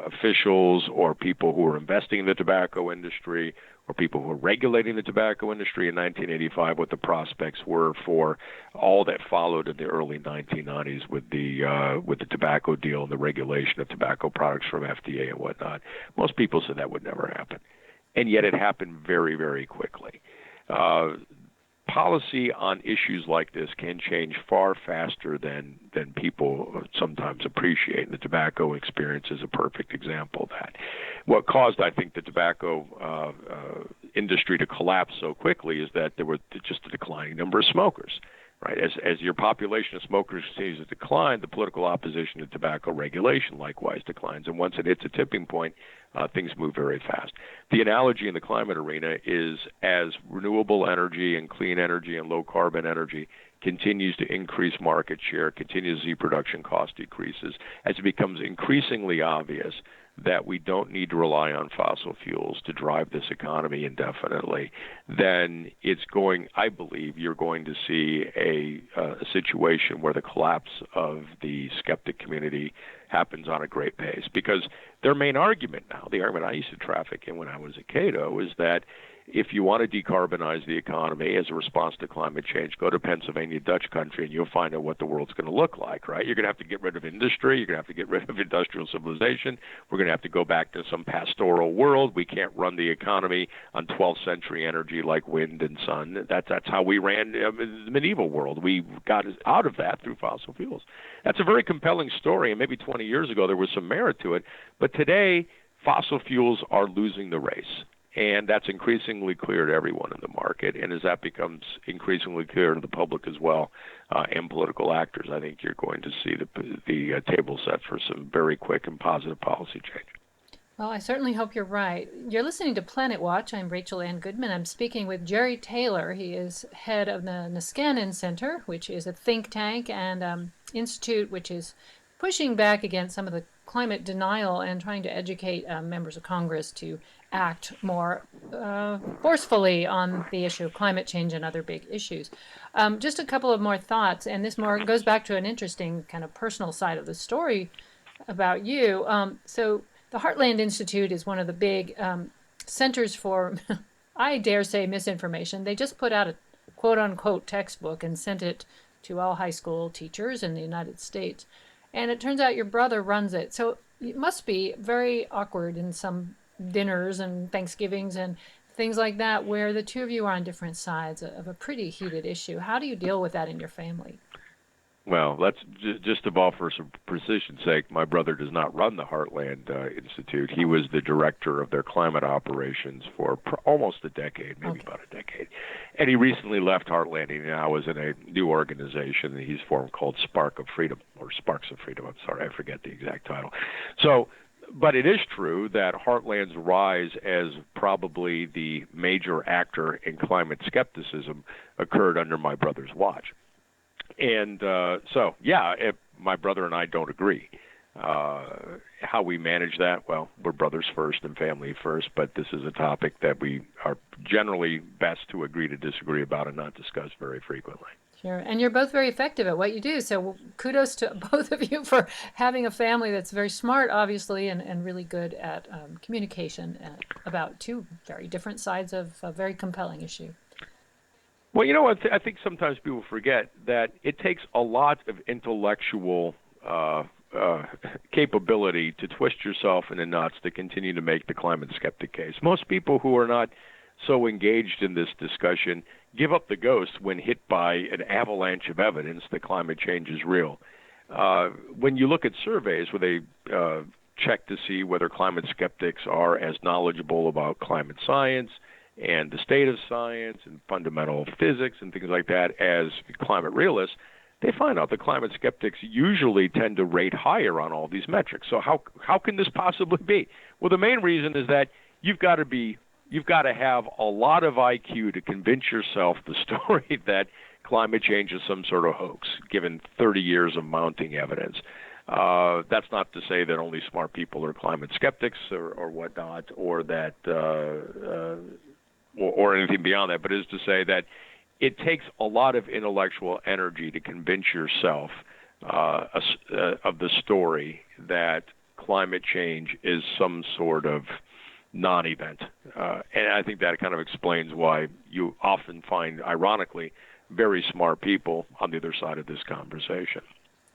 officials or people who are investing in the tobacco industry or people who are regulating the tobacco industry in 1985 what the prospects were for all that followed in the early 1990s with the tobacco deal and the regulation of tobacco products from FDA and whatnot, most people said that would never happen. And yet it happened very, very quickly. Policy on issues like this can change far faster than people sometimes appreciate. The tobacco experience is a perfect example of that. What caused, I think, the tobacco industry to collapse so quickly is that there were just a declining number of smokers. Right, as your population of smokers continues to decline, the political opposition to tobacco regulation likewise declines. And once it hits a tipping point, things move very fast. The analogy in the climate arena is as renewable energy and clean energy and low carbon energy continues to increase market share, continues to see production cost decreases, as it becomes increasingly obvious that we don't need to rely on fossil fuels to drive this economy indefinitely, then I believe you're going to see a situation where the collapse of the skeptic community happens on a great pace. Because their main argument now, the argument I used to traffic in when I was at Cato, is that if you want to decarbonize the economy as a response to climate change, go to Pennsylvania, Dutch country, and you'll find out what the world's going to look like, right? You're going to have to get rid of industry. You're going to have to get rid of industrial civilization. We're going to have to go back to some pastoral world. We can't run the economy on 12th century energy like wind and sun. That's how we ran the medieval world. We got out of that through fossil fuels. That's a very compelling story, and maybe 20 years ago there was some merit to it. But today, fossil fuels are losing the race. And that's increasingly clear to everyone in the market. And as that becomes increasingly clear to the public as well, and political actors, I think you're going to see the table set for some very quick and positive policy change. Well, I certainly hope you're right. You're listening to Planet Watch. I'm Rachel Ann Goodman. I'm speaking with Jerry Taylor. He is head of the Niskanen Center, which is a think tank and institute which is pushing back against some of the climate denial and trying to educate members of Congress to act more forcefully on the issue of climate change and other big issues. Just a couple of more thoughts, and this more goes back to an interesting kind of personal side of the story about you. So the Heartland Institute is one of the big centers for, I dare say, misinformation. They just put out a quote-unquote textbook and sent it to all high school teachers in the United States. And it turns out your brother runs it. So it must be very awkward in some dinners and Thanksgivings and things like that where the two of you are on different sides of a pretty heated issue. How do you deal with that in your family? Well, let's just for some precision's sake, my brother does not run the Heartland Institute. He was the director of their climate operations for almost a decade, maybe about a decade. And he recently left Heartland. He now is in a new organization that he's formed called Sparks of Freedom. I'm sorry, I forget the exact title. So, but it is true that Heartland's rise as probably the major actor in climate skepticism occurred under my brother's watch. And my brother and I don't agree. How we manage that, well, we're brothers first and family first, but this is a topic that we are generally best to agree to disagree about and not discuss very frequently. Sure. And you're both very effective at what you do. So kudos to both of you for having a family that's very smart, obviously, and really good at communication about two very different sides of a very compelling issue. Well, you know what? I think sometimes people forget that it takes a lot of intellectual capability to twist yourself in the nuts to continue to make the climate skeptic case. Most people who are not so engaged in this discussion give up the ghost when hit by an avalanche of evidence that climate change is real. When you look at surveys where they check to see whether climate skeptics are as knowledgeable about climate science and the state of science and fundamental physics and things like that as climate realists, they find out that climate skeptics usually tend to rate higher on all these metrics. So how can this possibly be? Well, the main reason is that you've got to have a lot of IQ to convince yourself the story that climate change is some sort of hoax, given 30 years of mounting evidence. That's not to say that only smart people are climate skeptics or whatnot, or that or anything beyond that, but it is to say that it takes a lot of intellectual energy to convince yourself of the story that climate change is some sort of non-event. And I think that kind of explains why you often find, ironically, very smart people on the other side of this conversation.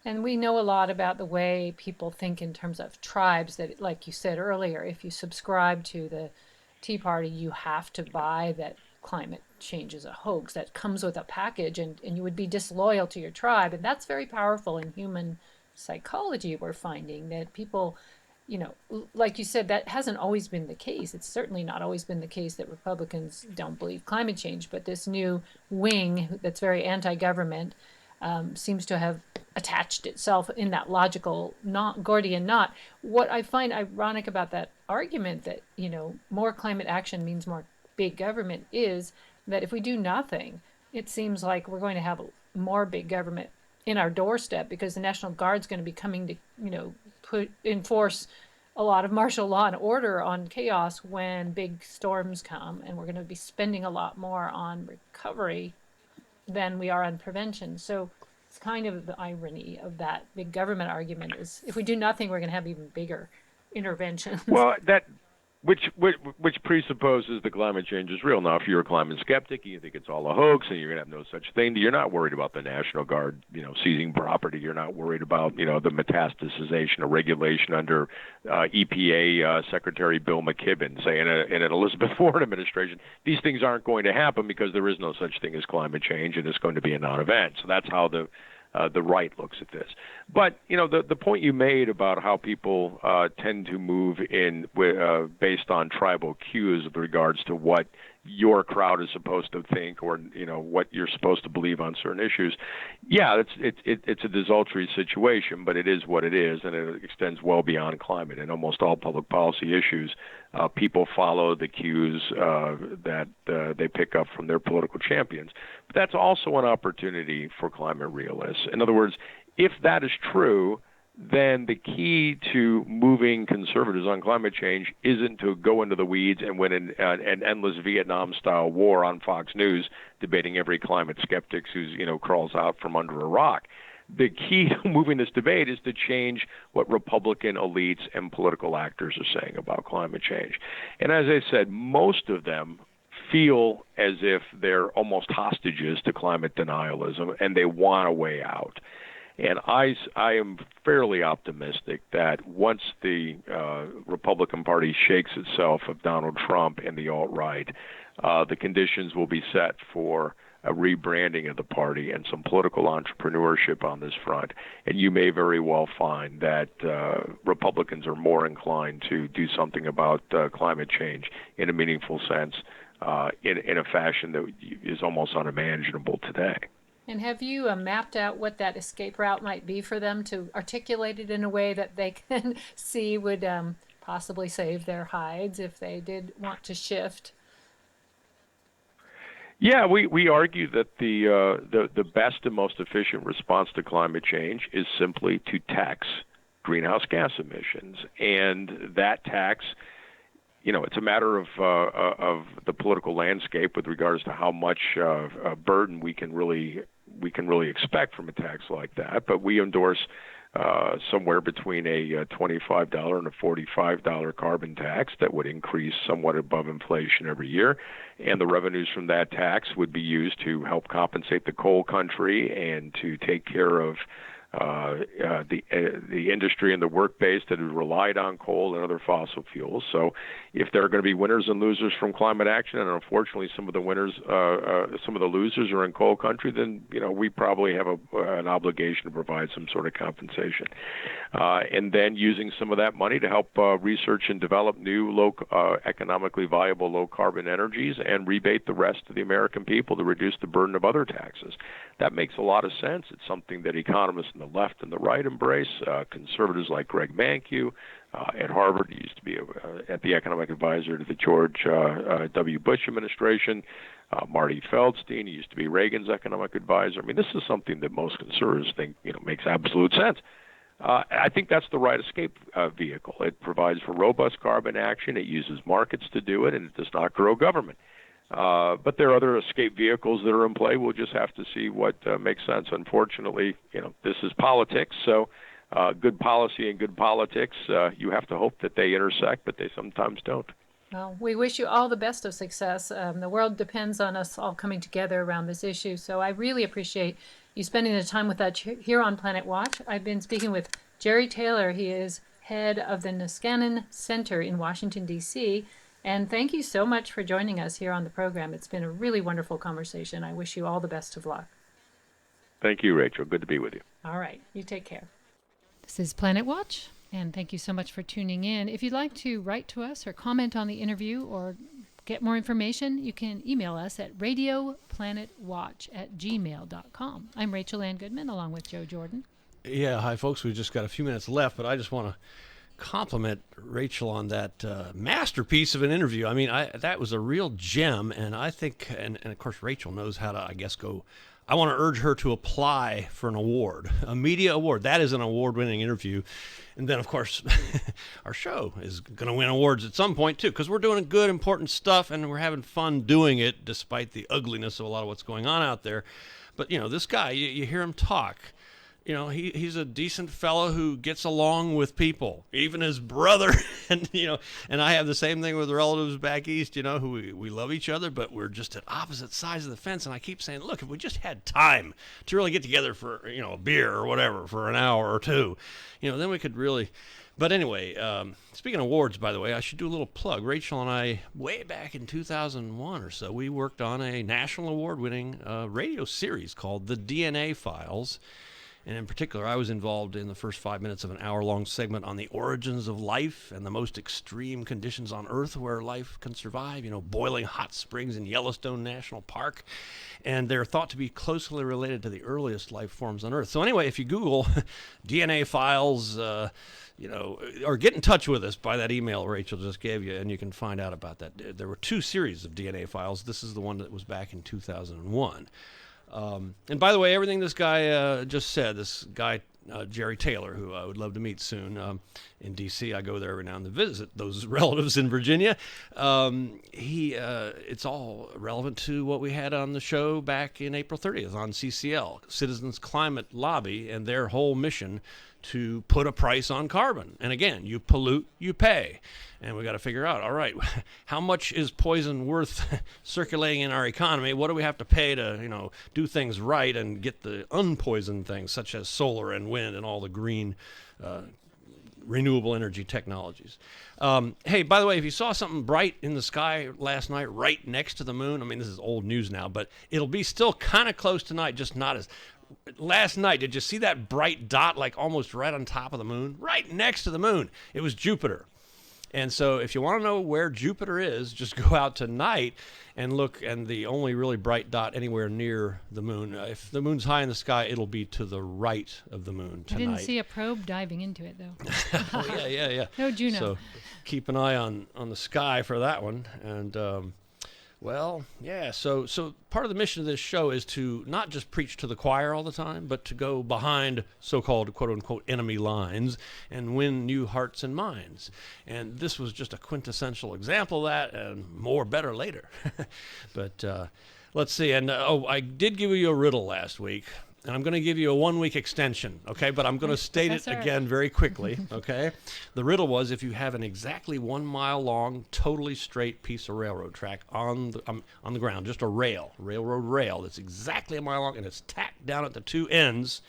And we know a lot about the way people think in terms of tribes, that, like you said earlier, if you subscribe to the Tea Party, you have to buy that climate change is a hoax. That comes with a package, and you would be disloyal to your tribe. And that's very powerful in human psychology. We're finding that people, like you said, that hasn't always been the case. It's certainly not always been the case that Republicans don't believe climate change, but this new wing that's very anti-government seems to have attached itself in that logical Gordian knot. What I find ironic about that argument that, more climate action means more big government is that if we do nothing, it seems like we're going to have more big government in our doorstep, because the National Guard's going to be coming to, enforce a lot of martial law and order on chaos when big storms come, and we're going to be spending a lot more on recovery than we are on prevention. So it's kind of the irony of that big government argument is if we do nothing, we're going to have even bigger interventions. Well, which presupposes the climate change is real. Now, if you're a climate skeptic and you think it's all a hoax and you're going to have no such thing, you're not worried about the National Guard, seizing property. You're not worried about, the metastasization of regulation under EPA Secretary Bill McKibben, say in an Elizabeth Warren administration. These things aren't going to happen because there is no such thing as climate change, and it's going to be a non-event. So that's how the right looks at this. But, the point you made about how people tend to move in based on tribal cues with regards to what your crowd is supposed to think or, what you're supposed to believe on certain issues. Yeah, it's a desultory situation, but it is what it is, and it extends well beyond climate. In almost all public policy issues, people follow the cues that they pick up from their political champions. But that's also an opportunity for climate realists. In other words, if that is true, then the key to moving conservatives on climate change isn't to go into the weeds and win an endless Vietnam-style war on Fox News, debating every climate skeptic who's crawls out from under a rock. The key to moving this debate is to change what Republican elites and political actors are saying about climate change. And as I said, most of them feel as if they're almost hostages to climate denialism, and they want a way out. And I am fairly optimistic that once the Republican Party shakes itself of Donald Trump and the alt-right, the conditions will be set for a rebranding of the party and some political entrepreneurship on this front. And you may very well find that Republicans are more inclined to do something about climate change in a meaningful sense, in a fashion that is almost unimaginable today. And have you mapped out what that escape route might be for them to articulate it in a way that they can see would possibly save their hides if they did want to shift? Yeah, we argue that the best and most efficient response to climate change is simply to tax greenhouse gas emissions, and that tax, it's a matter of the political landscape with regards to how much burden we can really expect from a tax like that. But we endorse somewhere between a $25 and a $45 carbon tax that would increase somewhat above inflation every year. And the revenues from that tax would be used to help compensate the coal country and to take care of the industry and the work base that has relied on coal and other fossil fuels. So if there are going to be winners and losers from climate action, and unfortunately some of the losers are in coal country, then we probably have an obligation to provide some sort of compensation, and then using some of that money to help research and develop new economically viable low carbon energies and rebate the rest of the American people to reduce the burden of other taxes. That makes a lot of sense. It's something that economists on the left and the right embrace. Conservatives like Greg Mankiw at Harvard, he used to be at the economic advisor to the George W. Bush administration. Marty Feldstein, he used to be Reagan's economic advisor. I mean, this is something that most conservatives think makes absolute sense. I think that's the right escape vehicle. It provides for robust carbon action. It uses markets to do it, and it does not grow government. But there are other escape vehicles that are in play. We'll just have to see what makes sense. Unfortunately, this is politics, so good policy and good politics, you have to hope that they intersect, but they sometimes don't. Well, we wish you all the best of success. The world depends on us all coming together around this issue, so I really appreciate you spending the time with us here on Planet Watch. I've been speaking with Jerry Taylor. He is head of the Niskanen Center in Washington, D.C., and thank you so much for joining us here on the program. It's been a really wonderful conversation. I wish you all the best of luck. Thank you, Rachel. Good to be with you. All right. You take care. This is Planet Watch, and thank you so much for tuning in. If you'd like to write to us or comment on the interview or get more information, you can email us at radioplanetwatch@gmail.com. I'm Rachel Ann Goodman, along with Joe Jordan. Yeah, hi, folks. We've just got a few minutes left, but I just want to compliment Rachel on that masterpiece of an interview. I mean, that was a real gem, and I think, and of course, Rachel knows how to, I guess, go. I want to urge her to apply for an award, a media award. That is an award-winning interview. And then, of course, our show is going to win awards at some point, too, because we're doing good, important stuff, and we're having fun doing it, despite the ugliness of a lot of what's going on out there. But, this guy, you hear him talk. He's a decent fellow who gets along with people, even his brother. And I have the same thing with relatives back east, who we love each other, but we're just at opposite sides of the fence. And I keep saying, look, if we just had time to really get together for, a beer or whatever for an hour or two, then we could really. But anyway, speaking of awards, by the way, I should do a little plug. Rachel and I, way back in 2001 or so, we worked on a national award-winning radio series called The DNA Files. And in particular, I was involved in the first 5 minutes of an hour-long segment on the origins of life and the most extreme conditions on Earth where life can survive, boiling hot springs in Yellowstone National Park. And they're thought to be closely related to the earliest life forms on Earth. So anyway, if you Google DNA Files, or get in touch with us by that email Rachel just gave you, and you can find out about that. There were 2 series of DNA Files. This is the one that was back in 2001. And by the way, everything this guy just said, this guy, Jerry Taylor, who I would love to meet soon in D.C. I go there every now and then to visit those relatives in Virginia. It's all relevant to what we had on the show back in April 30th on CCL, Citizens Climate Lobby, and their whole mission to put a price on carbon. And again, you pollute, you pay. And we got to figure out, all right, how much is poison worth circulating in our economy? What do we have to pay to, do things right and get the unpoisoned things, such as solar and wind and all the green renewable energy technologies? Hey, by the way, if you saw something bright in the sky last night right next to the moon, I mean, this is old news now, but it'll be still kind of close tonight, just not as. Last night, did you see that bright dot like almost right on top of the moon? Right next to the moon. It was Jupiter. And so if you want to know where Jupiter is, just go out tonight and look, and the only really bright dot anywhere near the moon. If the moon's high in the sky, it'll be to the right of the moon tonight. I didn't see a probe diving into it, though. Oh, yeah. No, Juno. So keep an eye on the sky for that one. And, well, yeah, so part of the mission of this show is to not just preach to the choir all the time, but to go behind so-called quote-unquote enemy lines and win new hearts and minds. And this was just a quintessential example of that, and more better later. But let's see. And, I did give you a riddle last week. And I'm going to give you a 1-week extension, okay? But I'm going to state it again very quickly, okay? The riddle was, if you have an exactly 1 mile long, totally straight piece of railroad track on the ground, just a railroad rail that's exactly a mile long, and it's tacked down at the 2 ends,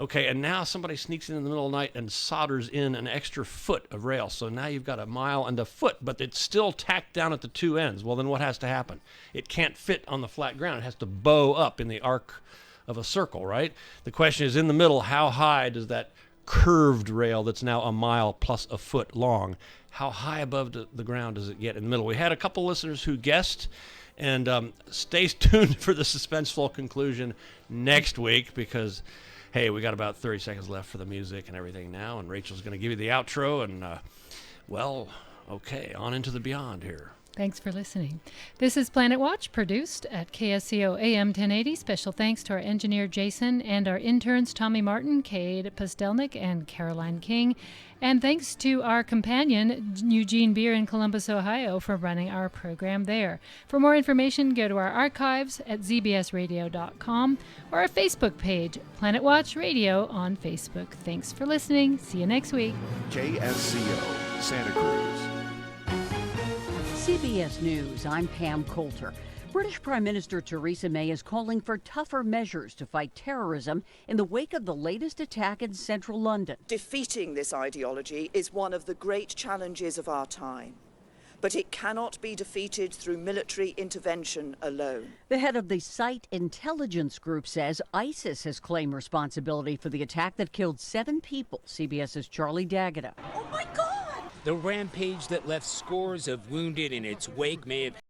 Okay, and now somebody sneaks in the middle of the night and solders in an extra foot of rail. So now you've got a mile and a foot, but it's still tacked down at the two ends. Well, then what has to happen? It can't fit on the flat ground. It has to bow up in the arc of a circle, right? The question is, in the middle, how high does that curved rail that's now a mile plus a foot long, how high above the ground does it get in the middle? We had a couple listeners who guessed, and stay tuned for the suspenseful conclusion next week because, hey, we got about 30 seconds left for the music and everything now, and Rachel's going to give you the outro, and, well, okay, on into the beyond here. Thanks for listening. This is Planet Watch, produced at KSCO AM 1080. Special thanks to our engineer Jason and our interns Tommy Martin, Cade Pastelnik, and Caroline King. And thanks to our companion Eugene Beer in Columbus, Ohio, for running our program there. For more information, go to our archives at zbsradio.com or our Facebook page, Planet Watch Radio on Facebook. Thanks for listening. See you next week. KSCO, Santa Cruz. CBS News, I'm Pam Coulter. British Prime Minister Theresa May is calling for tougher measures to fight terrorism in the wake of the latest attack in central London. Defeating this ideology is one of the great challenges of our time, but it cannot be defeated through military intervention alone. The head of the site intelligence group says ISIS has claimed responsibility for the attack that killed 7 people. CBS's Charlie D'Agata. Oh my God! The rampage that left scores of wounded in its wake may have